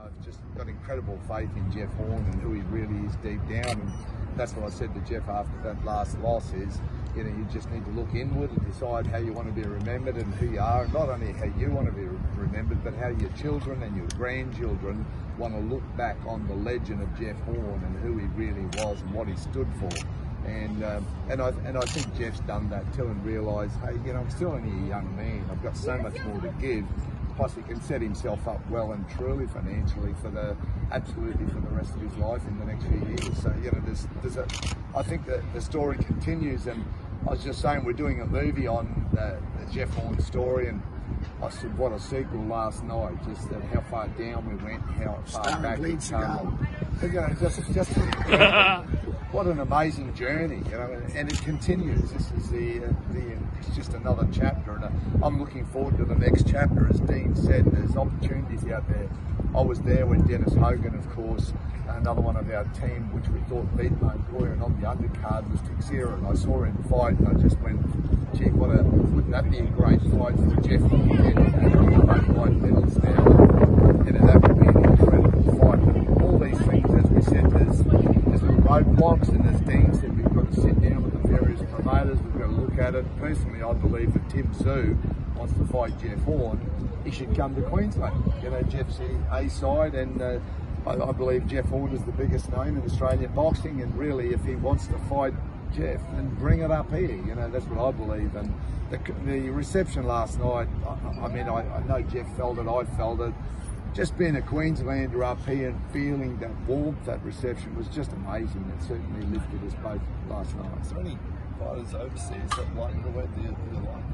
I've just got incredible faith in Jeff Horn and who he really is deep down, and that's what I said to Jeff after that last loss is, you know, you just need to look inward and decide how you want to be remembered and who you are, and not only how you want to be remembered, but how your children and your grandchildren want to look back on the legend of Jeff Horn and who he really was and what he stood for. And I think Jeff's done that too, and realised, hey, you know, I'm still only a young man. I've got so much more to give. Plus, he can set himself up well and truly financially for absolutely for the rest of his life in the next few years. So, you know, I think that the story continues. And I was just saying, we're doing a movie on the Jeff Horn story, and I said, what a sequel last night, just how far down we went, how far back we come. You know, just what an amazing journey, you know, and it continues. This is it's just another chapter, and I'm looking forward to the next chapter. As Dean said, there's opportunities out there. I was there when Dennis Hogan, of course, another one of our team, which we thought beat Montoya, and on the undercard was Teixeira, and I saw him fight, and I just went, gee, wouldn't that be a great fight for Jeff? Both white medals now, you know, that would be an incredible fight. But all these things, as we said, there's little roadblocks, and as Dean said, we've got to sit down with the various promoters, we've got to look at it. Personally, I believe that Tim Tszyu wants to fight Jeff Horn, he should come to Queensland. You know, Jeff's A side, and I believe Jeff Horn is the biggest name in Australian boxing, and really, if he wants to fight Jeff, then bring it up here. You know, that's what I believe. And the reception last night, I mean, I know Jeff felt it, I felt it. Just being a Queenslander up here and feeling that warmth, that reception was just amazing. It certainly lifted us both last night. Is there any fighters overseas that like the way they like?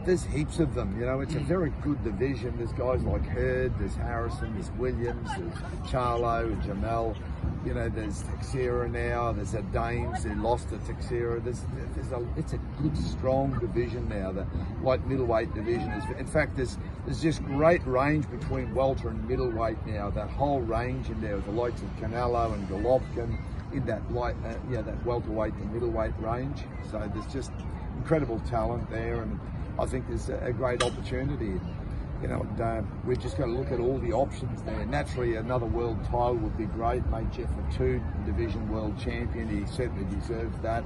There's heaps of them, you know, it's a very good division. There's guys like Hurd, there's Harrison, there's Williams, there's Charlo, Jamel, you know, there's Teixeira now, there's a Dames who lost to Teixeira. It's a good, strong division now. The light middleweight division is, in fact, there's just great range between welter and middleweight now. That whole range in there with the likes of Canelo and Golovkin in that light, that welterweight to middleweight range. So there's just incredible talent there, and I think there's a great opportunity. You know, we've just got to look at all the options there. Naturally, another world title would be great. Made Jeff a two-division world champion. He certainly deserves that.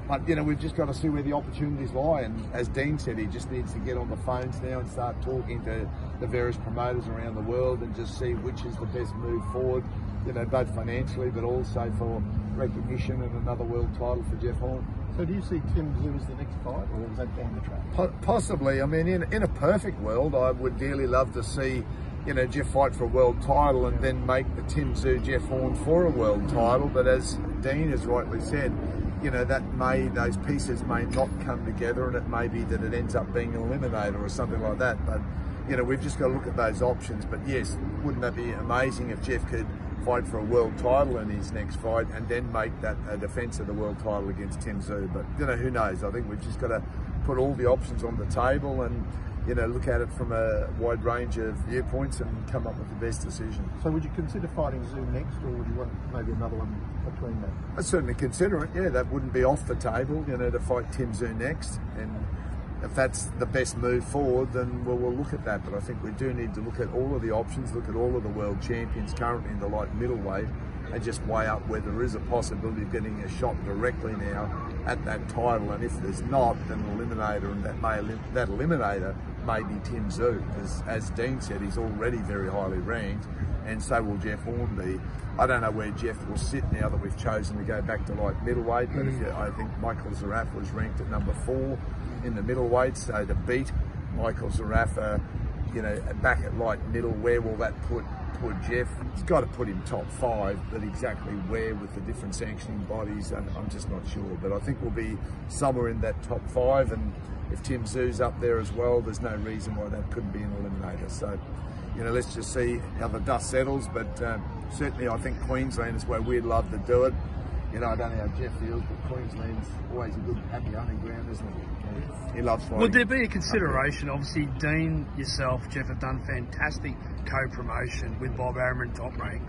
But, you know, we've just got to see where the opportunities lie. And as Dean said, he just needs to get on the phones now and start talking to the various promoters around the world and just see which is the best move forward, you know, both financially but also for recognition and another world title for Jeff Horn. So do you see Tim Tszyu as the next fight, or is that down the track? Possibly. I mean, in a perfect world, I would dearly love to see, you know, Jeff fight for a world title and then make the Tim Tszyu Jeff Horn for a world title. But as Dean has rightly said, you know, those pieces may not come together, and it may be that it ends up being an eliminator or something like that. But, you know, we've just got to look at those options. But yes, wouldn't that be amazing if Jeff could fight for a world title in his next fight and then make that a defence of the world title against Tim Tszyu? But, you know, who knows? I think we've just got to put all the options on the table and, you know, look at it from a wide range of viewpoints and come up with the best decision. So would you consider fighting Tszyu next, or would you want maybe another one between that? I'd certainly consider it, yeah. That wouldn't be off the table, you know, to fight Tim Tszyu next. And if that's the best move forward, then we'll look at that. But I think we do need to look at all of the options, look at all of the world champions currently in the light middleweight, and just weigh up where there is a possibility of getting a shot directly now at that title. And if there's not, then an eliminator, and that eliminator may be Tim Tszyu, because as Dean said, he's already very highly ranked, and so will Jeff Horn be. I don't know where Jeff will sit now that we've chosen to go back to light middleweight, but I think Michael Zerafa was ranked at number 4 in the middleweight, so to beat Michael Zerafa, you know, back at light middle, where will that put Jeff? It's got to put him top 5, but exactly where with the different sanctioning bodies, I'm just not sure. But I think we'll be somewhere in that top 5, and if Tim Tszyu's up there as well, there's no reason why that couldn't be an eliminator. So, you know, let's just see how the dust settles, but certainly I think Queensland is where we'd love to do it. You know, I don't know how Jeff feels, but Queensland's always a good, happy hunting ground, isn't it? He loves fighting. Would there be a consideration? Obviously, Dean, yourself, Jeff have done fantastic co-promotion with Bob Arum and Top Rank.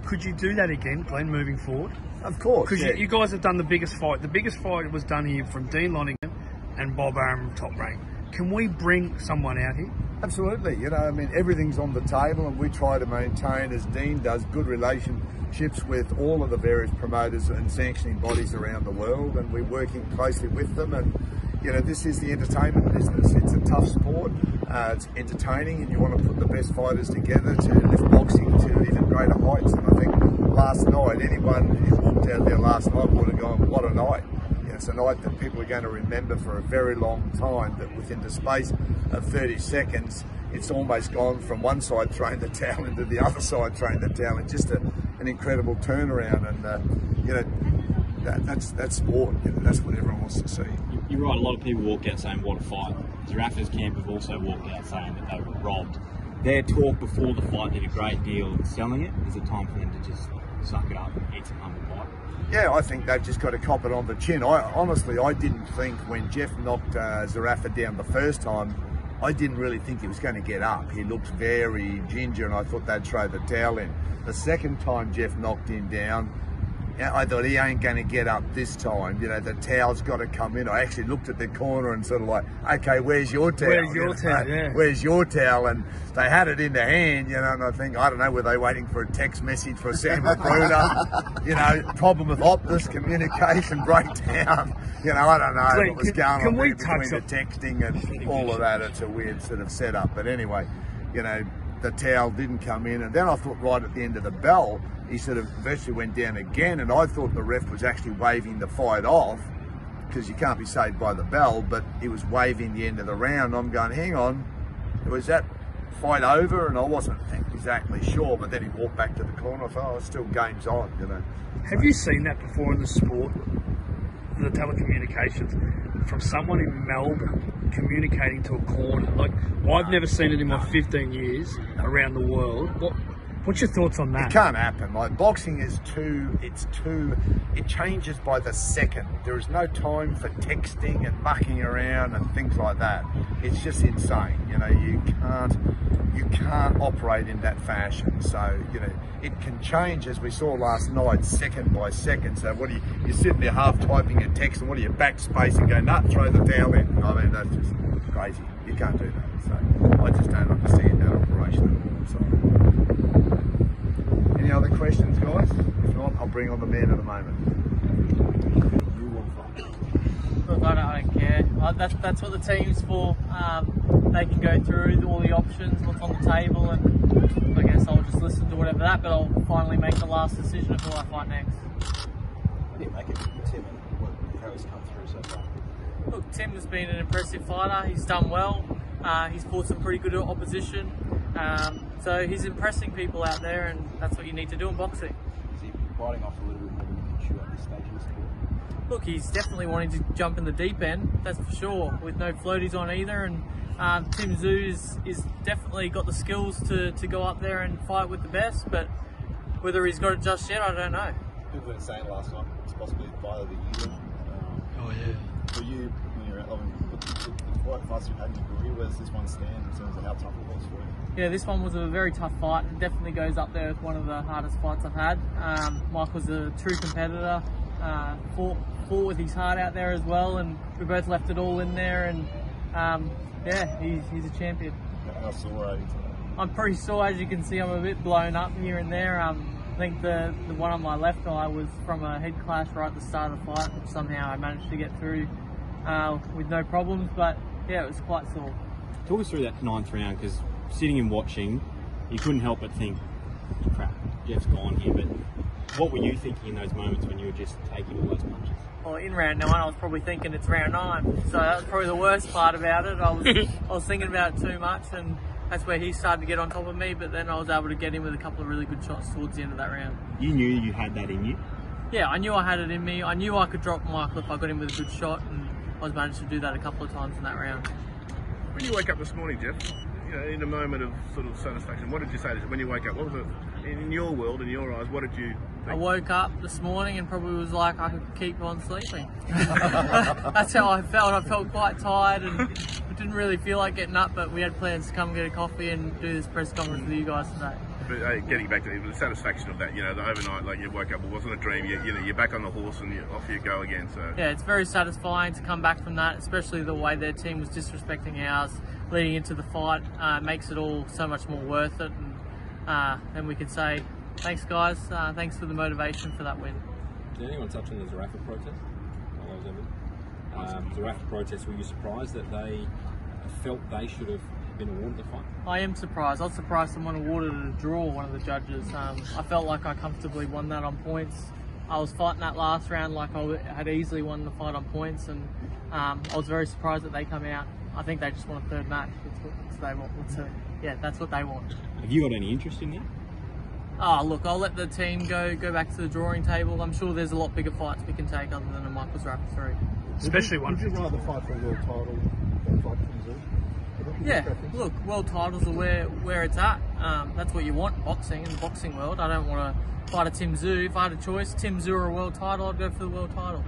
Could you do that again, Glenn, moving forward? Of course. Because you guys have done the biggest fight. The biggest fight was done here from Dean Lonergan and Bob Arum Top Rank. Can we bring someone out here? Absolutely. You know, I mean, everything's on the table, and we try to maintain, as Dean does, good relationships with all of the various promoters and sanctioning bodies around the world, and we're working closely with them. And you know, this is the entertainment business. It's a tough sport. It's entertaining, and you want to put the best fighters together to lift boxing to even greater heights. And I think last night, anyone who walked out there last night would have gone, what a night. It's a night that people are going to remember for a very long time, that within the space of 30 seconds, it's almost gone from one side throwing the towel into the other side throwing the towel. It's just an incredible turnaround, and you know, that's sport. You know, that's what everyone wants to see. You're right, a lot of people walked out saying, what a fight. Zerafa's camp have also walked out saying that they were robbed. Their talk before the fight did a great deal in selling it. Is it time for them to just suck it up and eat some humble pie? Yeah, I think they've just got to cop it on the chin. Honestly, I didn't think when Jeff knocked Zerafa down the first time, I didn't really think he was going to get up. He looked very ginger, and I thought they'd throw the towel in. The second time Jeff knocked him down, I thought, he ain't going to get up this time. You know, the towel's got to come in. I actually looked at the corner and sort of like, okay, where's your towel? Where's your towel? Yeah. Where's your towel? And they had it in their hand, you know, and I think, I don't know, were they waiting for a text message for Sam Magruder? You know, problem with Optus, communication breakdown. You know, I don't know what was going on there between the texting and all of that. It's a weird sort of setup. But anyway, you know, the towel didn't come in. And then I thought right at the end of the bell, he sort of virtually went down again, and I thought the ref was actually waving the fight off, because you can't be saved by the bell, but he was waving the end of the round. I'm going, hang on, was that fight over? And I wasn't exactly sure, but then he walked back to the corner. I thought, oh, it's still game's on, you know. Have you seen that before in the sport, the telecommunications, from someone in Melbourne communicating to a corner? Like, I've never seen it in my 15 years around the world. What's your thoughts on that? It can't happen. Like, boxing is it changes by the second. There is no time for texting and mucking around and things like that. It's just insane. You know, you can't operate in that fashion. So, you know, it can change, as we saw last night, second by second. So what are you're sitting there half typing a text, and what are you backspace and go, nah, throw the towel in. I mean, that's just crazy. You can't do that. So I just don't understand that operation at all. So. Any other questions, guys? If not, I'll bring on the man of the moment. Look, I don't care. That's what the team's for. They can go through all the options, what's on the table, and I guess I'll just listen to whatever that, but I'll finally make the last decision of who I fight next. How do you make it with Tim and how he's come through so far? Look, Tim has been an impressive fighter. He's done well. He's fought some pretty good opposition. So he's impressing people out there, and that's what you need to do in boxing. Is he biting off a little bit more than you can chew at this stage of the sport? Look, he's definitely wanting to jump in the deep end, that's for sure, with no floaties on either. And Tim Zhu is definitely got the skills to go up there and fight with the best, but whether he's got it just yet, I don't know. People were saying last night it's possibly the fight of the year. Oh yeah. For you, when you're the fights you've had in your career, where does this one stand in terms of how tough it was for you? Yeah, this one was a very tough fight. It definitely goes up there with one of the hardest fights I've had. Michael's a true competitor. Fought with his heart out there as well, and we both left it all in there. And yeah, he's a champion. How sore are you today? I'm pretty sore, as you can see. I'm a bit blown up here and there. I think the one on my left eye was from a head clash right at the start of the fight, which somehow I managed to get through with no problems. But yeah, it was quite sore. Talk us through that 9th round, because sitting and watching, you couldn't help but think, crap, Jeff's gone here. But what were you thinking in those moments when you were just taking all those punches? Well, in round 9, I was probably thinking it's round 9. So that was probably the worst part about it. I was thinking about it too much, and that's where he started to get on top of me. But then I was able to get him with a couple of really good shots towards the end of that round. You knew you had that in you? Yeah, I knew I had it in me. I knew I could drop Michael if I got him with a good shot, and I was managed to do that a couple of times in that round. When you wake up this morning, Jeff, in a moment of sort of satisfaction, what did you say when you woke up? What was it in your world, in your eyes? What did you think? I woke up this morning and probably was like I could keep on sleeping. That's how I felt. I felt quite tired and didn't really feel like getting up, but we had plans to come get a coffee and do this press conference with you guys today. But getting back to the satisfaction of that, the overnight, like you woke up, it wasn't a dream. You're back on the horse and off you go again. So yeah, it's very satisfying to come back from that, especially the way their team was disrespecting ours leading into the fight. Makes it all so much more worth it, and we could say thanks, guys. Thanks for the motivation for that win. Did anyone touch on the Zerafa protest? Zerafa protest. Were you surprised that they felt they should have been awarded the fight? I am surprised. I was surprised someone awarded it a draw, one of the judges. I felt like I comfortably won that on points. I was fighting that last round like I had easily won the fight on points, and I was very surprised that they come out. I think they just want a third match. That's what they want. Yeah, that's what they want. Have you got any interest in that? Oh, look, I'll let the team go back to the drawing table. I'm sure there's a lot bigger fights we can take other than a Michael Zerafa 3. Especially one. Would you rather fight for a world title than fight for Tim Zerafa? Yeah, look, world titles are where it's at. That's what you want in boxing, in the boxing world. I don't want to fight a Tim Tszyu. If I had a choice, Tim Tszyu or a world title, I'd go for the world title.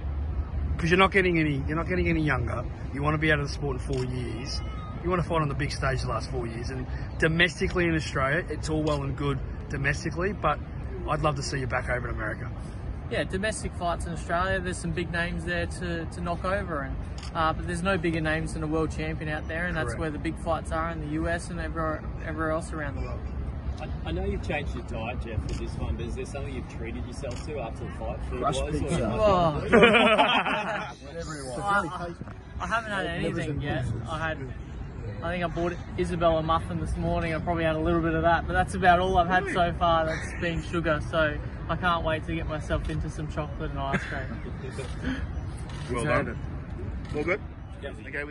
Because you're not getting any younger. You want to be out of the sport in 4 years. You want to fight on the big stage the last 4 years. And domestically in Australia, it's all well and good domestically, but I'd love to see you back over in America. Yeah, domestic fights in Australia, there's some big names there to knock over, and but there's no bigger names than a world champion out there, and that's Correct. where the big fights are in the US and everywhere else around the world. I know you've changed your diet, Jeff, for this one, but is there something you've treated yourself to after the fight? I haven't had anything yet. I think I bought Isabel a muffin this morning. I probably had a little bit of that, but that's about all I've had so far that's been sugar, so I can't wait to get myself into some chocolate and ice cream. Well done. All good? Yep. Okay,